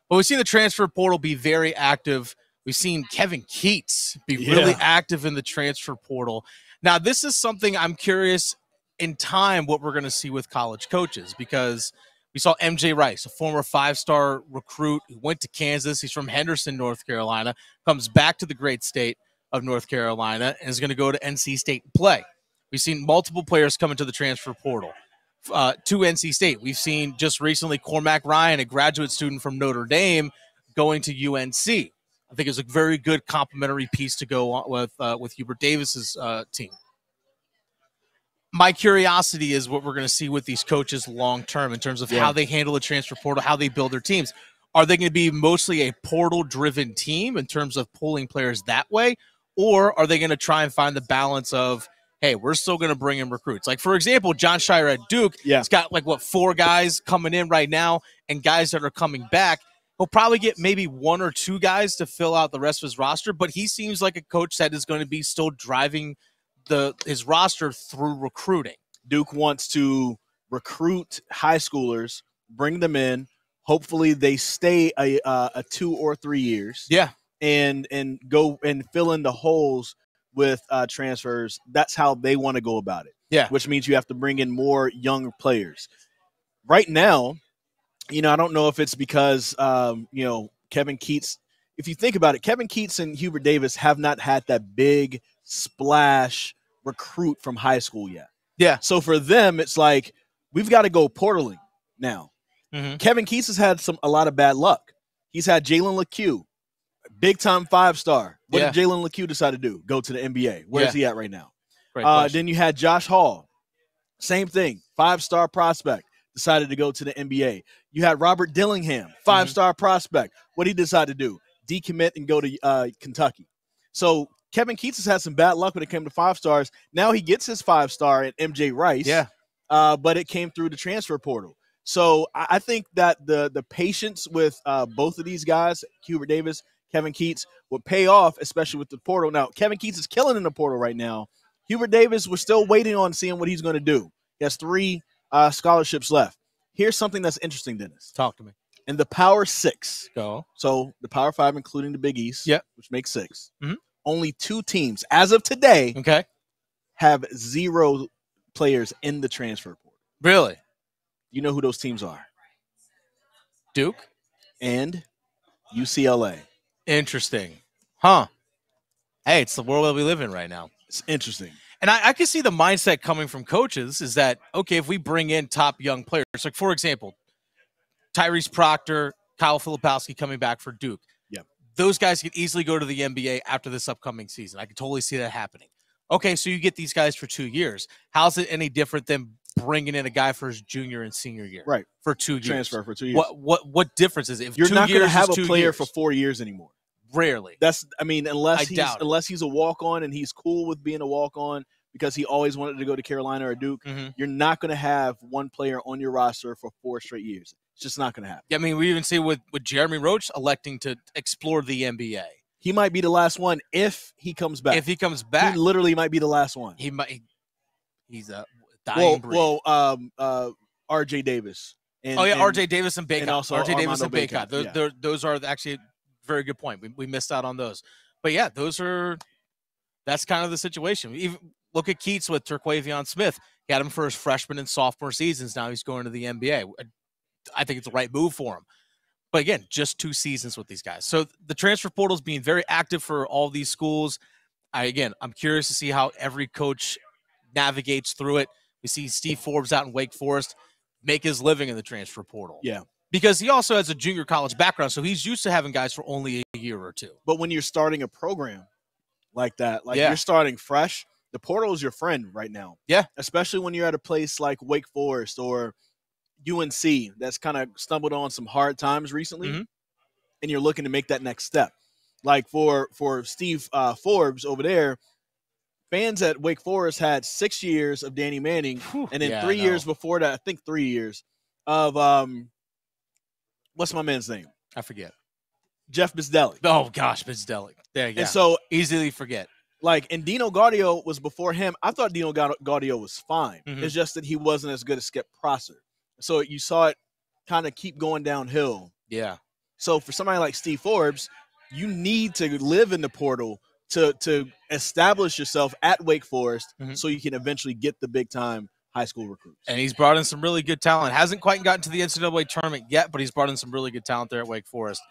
Well, we've seen the transfer portal be very active. We've seen Kevin Keatts be really active in the transfer portal. Now, this is something I'm curious in time what we're going to see with college coaches, because we saw MJ Rice, a former 5-star recruit who went to Kansas. He's from Henderson, North Carolina, comes back to the great state of North Carolina and is going to go to NC State and play. We've seen multiple players come into the transfer portal to NC State. We've seen just recently Cormac Ryan, a graduate student from Notre Dame, going to UNC. I think it's a very good complementary piece to go on with Hubert Davis's team. My curiosity is what we're going to see with these coaches long term in terms of how they handle the transfer portal, how they build their teams. Are they going to be mostly a portal-driven team in terms of pulling players that way, or are they going to try and find the balance of, hey, we're still going to bring in recruits? Like, for example, John Shire at Duke, he's got, 4 guys coming in right now and guys that are coming back. He'll probably get maybe 1 or 2 guys to fill out the rest of his roster, but he seems like a coach that is going to be still driving his roster through recruiting. Duke wants to recruit high schoolers, bring them in. Hopefully they stay a 2 or 3 years. Yeah. And go and fill in the holes with transfers. That's how they want to go about it. Yeah. Which means you have to bring in more young players. Right now, I don't know if it's because, Kevin Keatts, if you think about it, Kevin Keatts and Hubert Davis have not had that big splash recruit from high school yet. Yeah. So for them, it's like, we've got to go portaling now. Mm-hmm. Kevin Keatts has had a lot of bad luck. He's had Jalen LeCue, big-time 5-star. What did Jalen LeCue decide to do? Go to the NBA. Where's he at right now? Then you had Josh Hall. Same thing, 5-star prospect. Decided to go to the NBA. You had Robert Dillingham, 5-star prospect. What did he decide to do? Decommit and go to Kentucky. So Kevin Keatts has had some bad luck when it came to 5-stars. Now he gets his 5-star at MJ Rice. Yeah. But it came through the transfer portal. So I think that the patience with both of these guys, Hubert Davis, Kevin Keatts, would pay off, especially with the portal. Now, Kevin Keatts is killing in the portal right now. Hubert Davis, we're still waiting on seeing what he's going to do. He has 3 scholarships left. Here's something that's interesting, Dennis. Talk to me. In the Power 6, go. So the Power 5, including the Big East, which makes 6, only 2 teams, as of today, have 0 players in the transfer portal. Really? You know who those teams are? Duke and UCLA. Interesting. Huh. Hey, it's the world that we live in right now. It's interesting. And I can see the mindset coming from coaches is that, okay, if we bring in top young players, like, for example, Tyrese Proctor, Kyle Filipowski coming back for Duke. Yeah. Those guys could easily go to the NBA after this upcoming season. I could totally see that happening. Okay, so you get these guys for 2 years. How's it any different than bringing in a guy for his junior and senior year? Right. For 2 years. Transfer for 2 years. What difference is it? If you're not going to have a player years, for 4 years anymore. Rarely. Unless he's a walk-on and he's cool with being a walk-on because he always wanted to go to Carolina or Duke, you're not going to have one player on your roster for 4 straight years. It's just not going to happen. Yeah, I mean, we even see with Jeremy Roach electing to explore the NBA. He might be the last one if he comes back. If he comes back. He literally might be the last one. He might. He's a dying breed. R.J. Davis. R.J. Davis and Bacot. And also R.J. Davis and Bacot. Bacot. Those are actually a very good point. We missed out on those. But, yeah, that's kind of the situation. Even look at Keatts with Terquavion Smith. He had him for his freshman and sophomore seasons. Now he's going to the NBA. I think it's the right move for him. But, again, just 2 seasons with these guys. So the transfer portal is being very active for all these schools. I'm curious to see how every coach navigates through it. We see Steve Forbes out in Wake Forest make his living in the transfer portal. Yeah. Because he also has a junior college background, so he's used to having guys for only a year or 2. But when you're starting a program like that, you're starting fresh, the portal is your friend right now. Yeah. Especially when you're at a place like Wake Forest or UNC that's kind of stumbled on some hard times recently, and you're looking to make that next step. Like for Steve Forbes over there, fans at Wake Forest had 6 years of Danny Manning, and then 3 years before that, I think 3 years, of what's my man's name? I forget. Jeff Bizdelli. Oh, gosh, Bizdelli. There you go. And so easily forget. And Dino Gaudio was before him. I thought Dino Gaudio was fine. It's just that he wasn't as good as Skip Prosser. So you saw it kind of keep going downhill. Yeah. So for somebody like Steve Forbes, you need to live in the portal to establish yourself at Wake Forest so you can eventually get the big-time high school recruits. And he's brought in some really good talent. Hasn't quite gotten to the NCAA tournament yet, but he's brought in some really good talent there at Wake Forest.